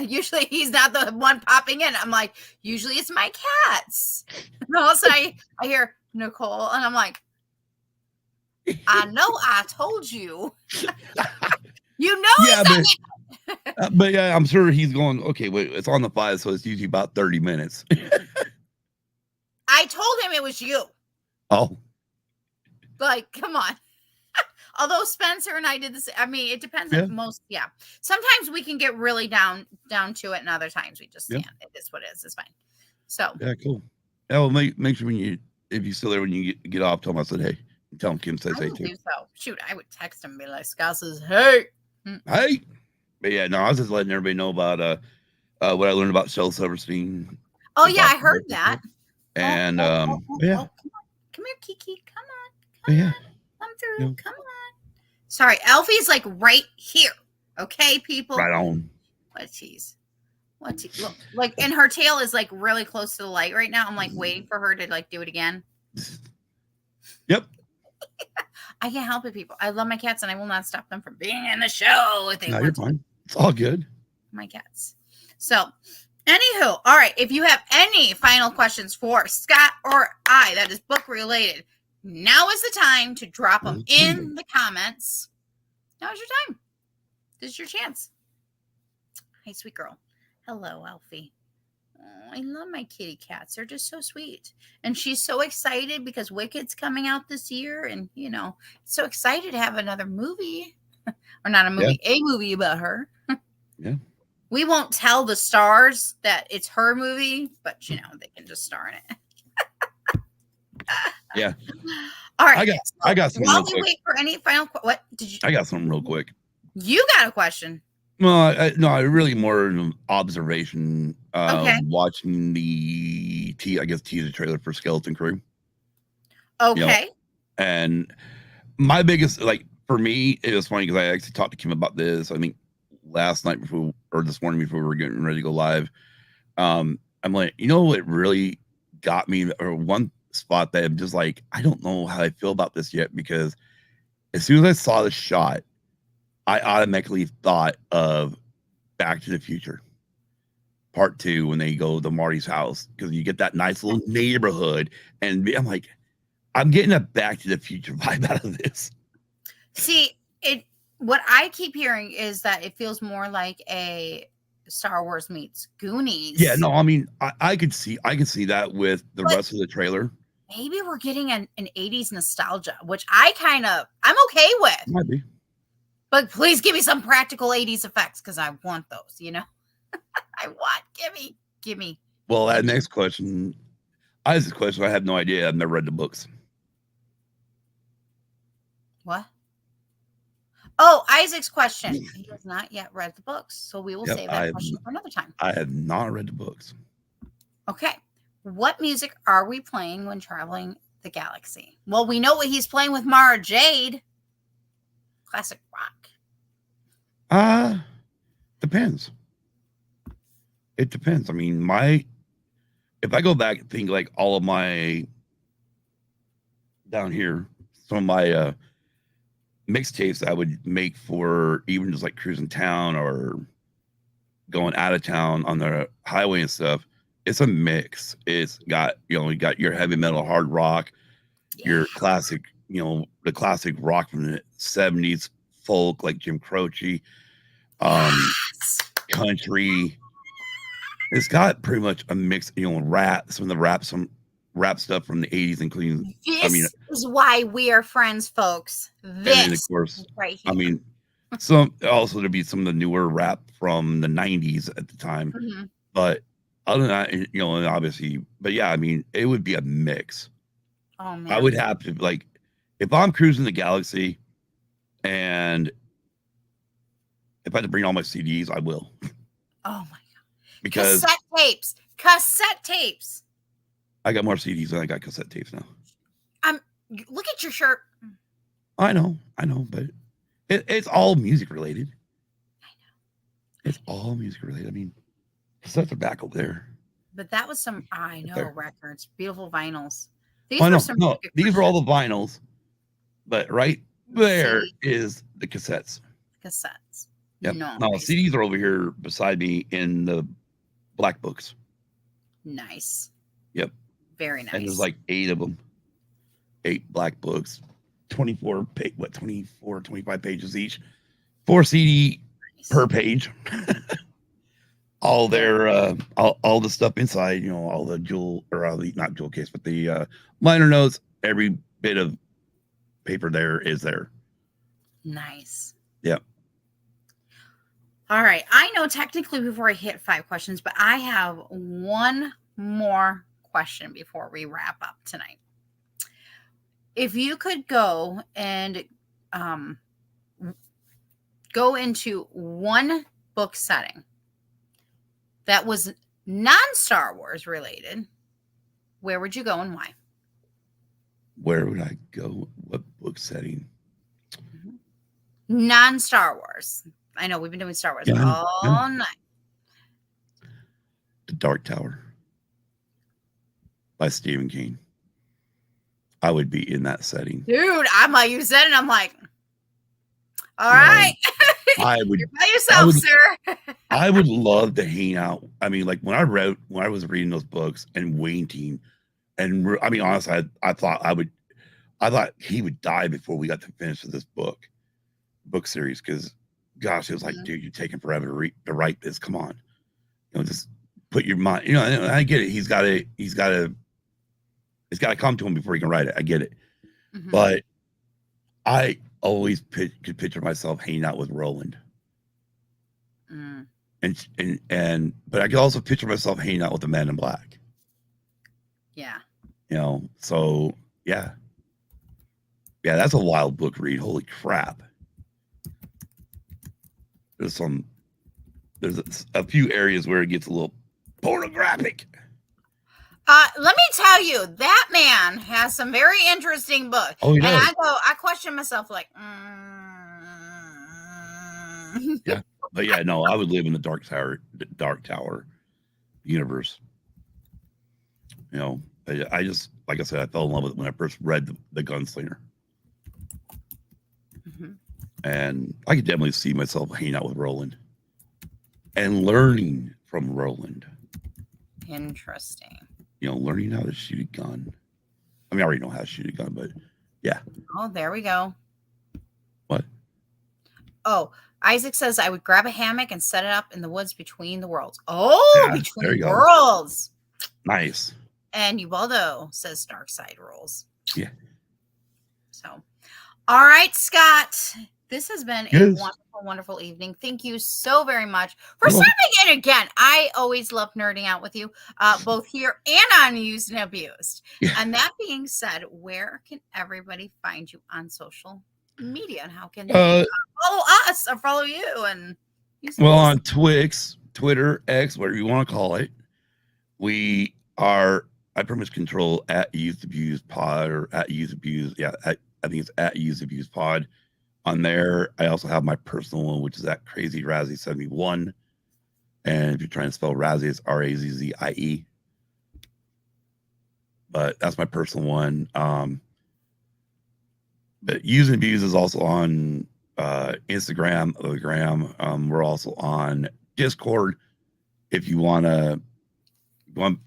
usually he's not the one popping in. I'm like, usually it's my cats. And also I hear Nicole, and I'm like, I know I told you. Yeah, but yeah, I'm sure he's going, okay, wait, it's on the 5, so it's usually about 30 minutes. I told him it was you. Oh. Come on. Although Spencer and I did this, I mean, it depends on most. Yeah. Sometimes we can get really down to it, and other times we just can't. It is what it is. It's fine. So. Yeah, cool. Yeah, well, make sure if you're still there when you get off, tell him I said, hey. Tell him Kim says hey too. So. Shoot, I would text him and be like, Scott says, hey. Hey. But yeah, no, I was just letting everybody know about what I learned about Shel Silverstein. Oh yeah, I heard that. And yeah. Come here, Kiki. Come on. Come through. Yeah. Come on. Sorry, Elfie's right here. Okay, people. Right on. What cheese? Look, and her tail is really close to the light right now. I'm waiting for her to do it again. Yep. I can't help it, people. I love my cats, and I will not stop them from being in the show. No, you're fine. It's all good. My cats. So, anywho, all right. If you have any final questions for Scott or I, that is book related, now is the time to drop them in the comments. Now is your time. This is your chance. Hey, sweet girl. Hello, Alfie. Oh, I love my kitty cats. They're just so sweet. And she's so excited because Wicked's coming out this year. And, so excited to have another movie. or not a movie, a movie about her. Yeah. We won't tell the stars that it's her movie, but you know, they can just star in it. Yeah. All right. I got some. While we wait for any final, what did you? I got something real quick. You got a question? Well, no, I really more an observation. Okay. Watching the teaser trailer for Skeleton Crew. Okay. You know, and my biggest, like, for me, it was funny because I actually talked to Kim about this. I think last night before, or this morning before we were getting ready to go live. I'm like, you know what really got me, or one spot that I'm just like, I don't know how I feel about this yet, because as soon as I saw the shot, I automatically thought of Back to the Future Part 2 when they go to Marty's house, because you get that nice little neighborhood, and I'm like, I'm getting a Back to the Future vibe out of this. See, what I keep hearing is that it feels more like a Star Wars meets Goonies. Yeah, no, I mean, I can see that with the rest of the trailer. Maybe we're getting an 80s nostalgia, which I'm okay with. Might be. But please give me some practical 80s effects, because I want those, you know? Give me. Well, that next question, Isaac's question, I have no idea. I've never read the books. What? Oh, Isaac's question. He has not yet read the books, so we will save that question for another time. I have not read the books. Okay. What music are we playing when traveling the galaxy? Well, we know what he's playing with Mara Jade. Classic rock. Depends. It depends. I mean, if I go back and think like all of my down here, some of my mixtapes I would make for even just like cruising town or going out of town on the highway and stuff, it's a mix. It's got, you got your heavy metal, hard rock, your classic, the classic rock from the 70s, folk like Jim Croce, country. It's got pretty much a mix, rap, some rap stuff from the 80s, including this is why we are friends, folks. This, and of course, right here. I mean, some also there'd be some of the newer rap from the 90s at the time. Mm-hmm. But other than that, and obviously, but yeah, I mean, it would be a mix. Oh man. I would have to, like, if I'm cruising the galaxy and if I had to bring all my CDs, I will. Oh my god. Because cassette tapes. I got more CDs than I got cassette tapes now. Look at your shirt. I know, but it's all music related. I know. It's all music related. I mean, cassettes are back over there. But that was some, I know, records, beautiful vinyls. These were all the vinyls, but right there is the cassettes. Cassettes. Yep. No, CDs are over here beside me in the black books. Nice. Yep. Very nice. And there's like 8 of them. 8 black books, 25 pages each. 4 CD per page. All their all the stuff inside, all the not jewel case, but the liner notes, every bit of paper there is there. Nice. Yep. All right. I know technically before I hit 5 questions, but I have one more question before we wrap up tonight. If you could go and go into one book setting that was non-Star Wars related, where would you go and why? Where would I go? What book setting? Non-Star Wars. I know we've been doing Star Wars all night. The Dark Tower by Stephen King. I would be in that setting. Dude, I'm like, you said it, I'm like, all right. I would. You're by yourself, sir. I would love to hang out. I mean, like when I was reading those books and waiting, and I mean, honestly, I thought he would die before we got to finish this book series, because gosh, it was like, dude, you're taking forever to write this. Come on, just put your mind. I get it. He's got to come to him before he can write it. I get it, but always could picture myself hanging out with Roland. Mm. But I could also picture myself hanging out with the Man in Black. Yeah. You know, so yeah. Yeah, that's a wild book read. Holy crap. There's a few areas where it gets a little pornographic. Let me tell you, that man has some very interesting books. Oh, he does. And I question myself like, Yeah. But yeah, no, I would live in the Dark Tower universe. You know, I just, like I said, I fell in love with it when I first read the Gunslinger. Mm-hmm. And I could definitely see myself hanging out with Roland and learning from Roland. Interesting. You know, learning how to shoot a gun. I mean, I already know how to shoot a gun, but yeah. Oh, there we go. What? Oh, Isaac says I would grab a hammock and set it up in the woods between the worlds. Oh, Yeah, there you between go. worlds. Nice. And Ubaldo says dark side rules. Yeah. So, all right, Scott. This has been a Yes. wonderful, wonderful evening. Thank you so very much for You're welcome. stopping in again. I always love nerding out with you, both here and on Used and Abused. Yeah. And that being said, where can everybody find you on social media, and how can they follow us or follow you? And Well, on Twix, Twitter, X, whatever you want to call it, we are. I pretty much control at Used Abused Pod or at Used Abused. Yeah, I think it's at Used Abused Pod. On there, I also have my personal one, which is at Crazy Razzie 71. And if you're trying to spell Razzie, it's Razzie. But that's my personal one. But Used and Abused is also on Instagram, the gram. We're also on Discord. If you want to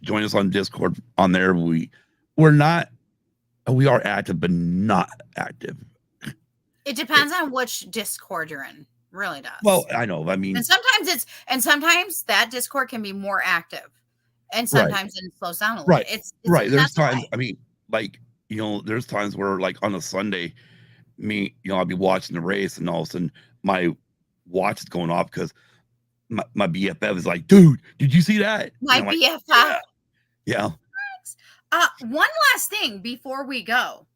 join us on Discord, on there, we are active, but not active. it depends on which Discord you're in. Really does. Well, I know. I mean, and sometimes that Discord can be more active, and sometimes it slows down a little. Right. Bit. It's right. There's that's times. why. I mean, like, you know, there's times where, like, on a Sunday, I'll be watching the race, and all of a sudden my watch is going off because my BFF is like, dude, did you see that? My And I'm BFF. like, yeah. One last thing before we go.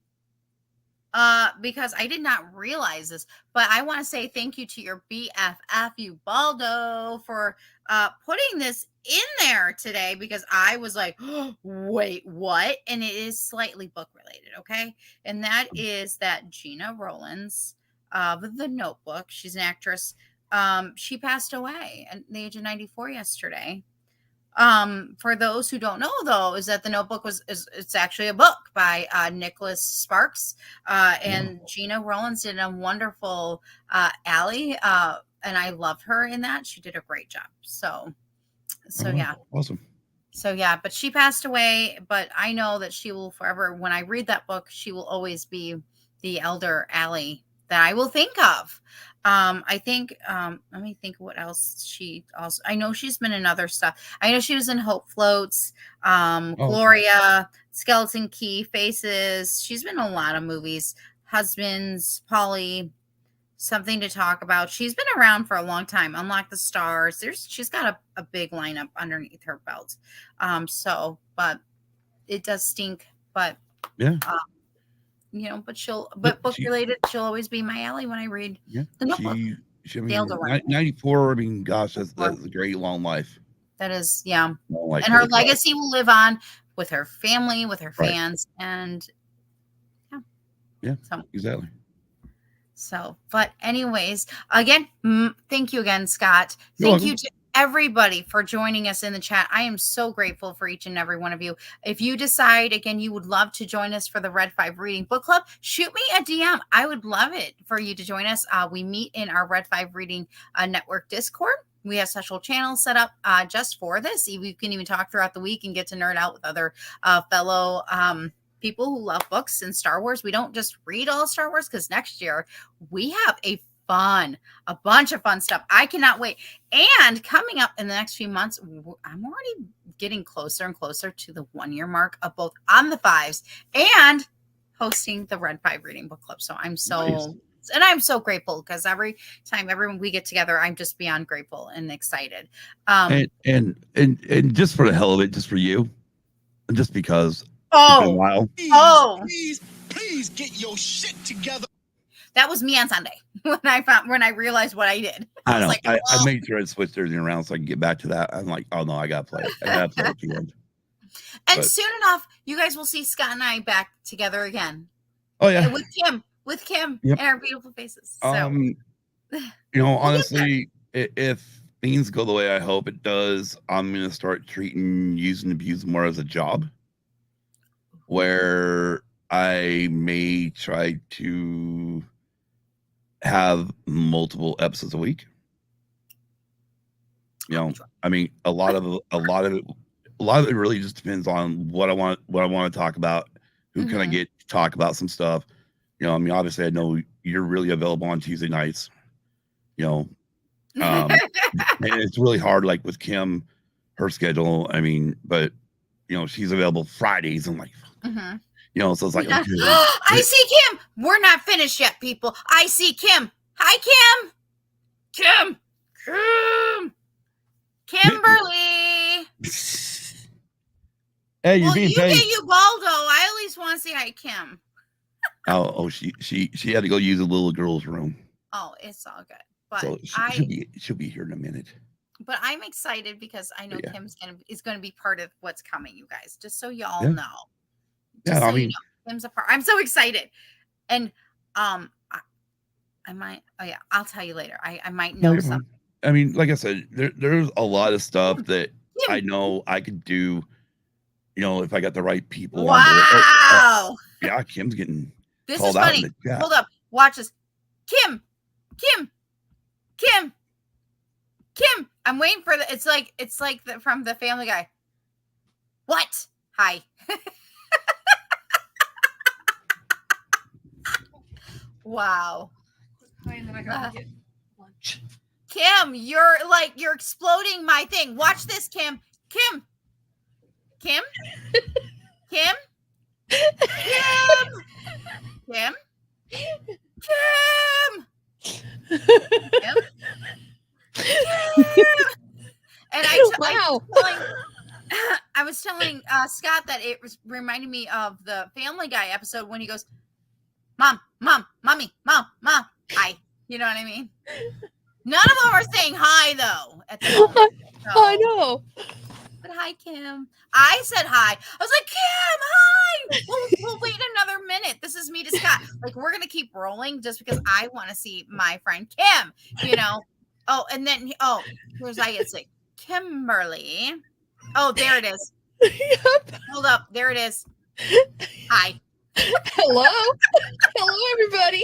Because I did not realize this, but I want to say thank you to your BFF Ubaldo for putting this in there today, because I was like, oh, wait, what? And it is slightly book related, okay? And that is that Gina Rowlands of The Notebook, she's an actress. She passed away at the age of 94 yesterday. For those who don't know, though, is that The Notebook it's actually a book by Nicholas Sparks, and Gina Rowlands did a wonderful Allie, and I loved her in that. She did a great job. So yeah. Awesome. So yeah, but she passed away, but I know that she will forever, when I read that book, she will always be the elder Allie that I will think of. I think, let me think what else I know she's been in other stuff. I know she was in Hope Floats, Gloria, Skeleton Key, Faces. She's been in a lot of movies. Husbands, Polly, Something to Talk About. She's been around for a long time. Unlock the Stars. She's got a big lineup underneath her belt. But it does stink, but yeah. But book related, she'll always be my Allie when I read The Notebook. She 94. I mean, gosh, that's a great long life. That is, yeah. Like, and her legacy will live on with her family, with her fans, and exactly. So, but anyways, again, thank you again, Scott. You're Thank welcome. you to everybody for joining us in the chat. I am so grateful for each and every one of you. If you decide, again, you would love to join us for the Red 5 Reading Book Club, shoot me a DM. I would love it for you to join us. We meet in our Red 5 Reading Network Discord. We have special channels set up just for this. We can even talk throughout the week and get to nerd out with other fellow people who love books and Star Wars. We don't just read all Star Wars, because next year we have a bunch of fun stuff. I cannot wait. And coming up in the next few months, I'm already getting closer and closer to the 1-year mark of both On the Fives and hosting the Red 5 Reading Book Club. So I'm so And I'm so grateful because every time everyone we get together, I'm just beyond grateful and excited. And just for the hell of it, just for you, and just because it's been a Oh, while. Please get your shit together. that was me on Sunday when I realized what I did. I was know. like, I "Oh." made sure I switched everything around so I can get back to that. I'm like, oh no, I gotta play it. I gotta play it again. And But- soon enough, you guys will see Scott and I back together again. Oh yeah. And with Kim Yep. and our beautiful faces. So You know, honestly, if things go the way I hope it does, I'm gonna start treating use and abuse more as a job, where I may try to have multiple episodes a week. You know, I mean, a lot of it really just depends on what I want to talk about, who can I Mhm. get to talk about some stuff. You know, I mean, obviously, I know you're really available on Tuesday nights. You know, and it's really hard, like with Kim, her schedule. I mean, but you know, she's available Fridays. I'm like, Mhm. you know, so it's like, okay, I see Kim. We're not finished yet, people. I see Kim. Hi, Kim. Kimberly. hey, you're Well, being you paid. get you Baldo. I at least want to say hi, Kim. Oh, she had to go use a little girl's room, Oh, it's all good. But so she'll be here in a minute. but I'm excited because I know Yeah. Kim's is gonna be part of what's coming, you guys. Just so y'all Yeah. know. Yeah, Just I so you mean- know, Kim's a part. I'm so excited. And I might. Oh yeah, I'll tell you later. I might No, know you're fine. something. I mean, like I said, there's a lot of stuff that Kim. I know I could do. You know, if I got the right people on board. Wow. Yeah, Kim's getting This called is out funny. in the chat. Hold up. Watch this. Kim. I'm waiting for the. It's like from the Family Guy. What? Hi. Wow. Kim, you're exploding my thing. Watch this, Kim. Kim. Kim. Kim. Kim. And I was telling Scott that it was reminding me of the Family Guy episode when he goes, Mom, Mommy, Mom, hi. You know what I mean? None of them are saying hi though at the moment. So, I know. but hi, Kim. I said hi. I was like, Kim, hi. We'll wait another minute. This is me to Scott. Like, we're gonna keep rolling just because I want to see my friend Kim. You know. Oh, and then here's I get sick. Kimberly. Oh, there it is. Yep. Hold up. There it is. Hi. Hello. Hello, everybody.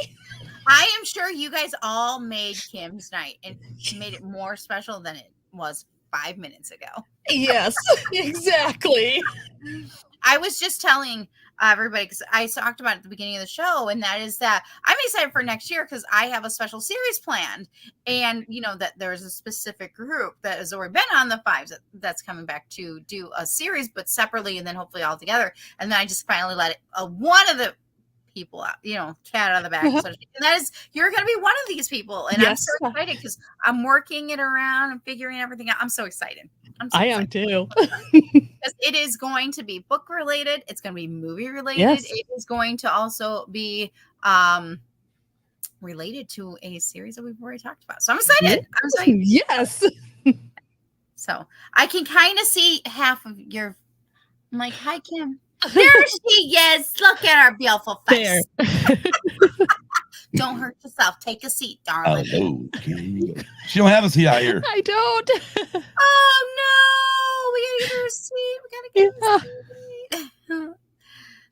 I am sure you guys all made Kim's night and made it more special than it was 5 minutes ago. Yes, exactly. I was just telling everybody because I talked about it at the beginning of the show, and that is that I'm excited for next year because I have a special series planned, and you know that there's a specific group that has already been on the Fives that's coming back to do a series, but separately, and then hopefully all together. And then I just finally let it one of the people out, you know, cat out of the bag. So, and that is, you're going to be one of these people, and Yes. I'm so excited because I'm working it around and figuring everything out. I'm so excited. I am too. Because it is going to be book related. It's going to be movie related. Yes. It is going to also be related to a series that we've already talked about. So I'm excited. I'm excited. Yes. So I can kind of see half of your. I'm like, hi, Kim. There she is. Look at her beautiful face. There. Don't hurt yourself. Take a seat, darling. Oh, Kim. She don't have a seat out here. I don't. Oh no, we gotta get her a seat. We gotta get her a seat.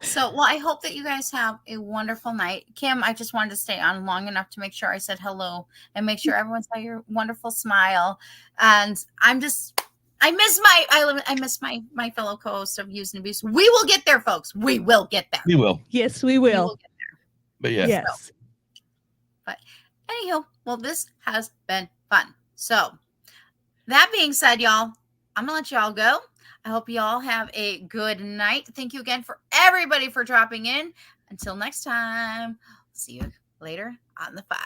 So, well, I hope that you guys have a wonderful night. Kim, I just wanted to stay on long enough to make sure I said hello and make sure everyone saw your wonderful smile. And I miss my fellow co-hosts of Use and Abuse. We will get there, folks. We will get there. We will. Yes, we will. get there. But yeah. Yes. Anywho, well, this has been fun. So, that being said, y'all, I'm gonna let y'all go. I hope y'all have a good night. Thank you again for everybody for dropping in. Until next time, see you later on the 5.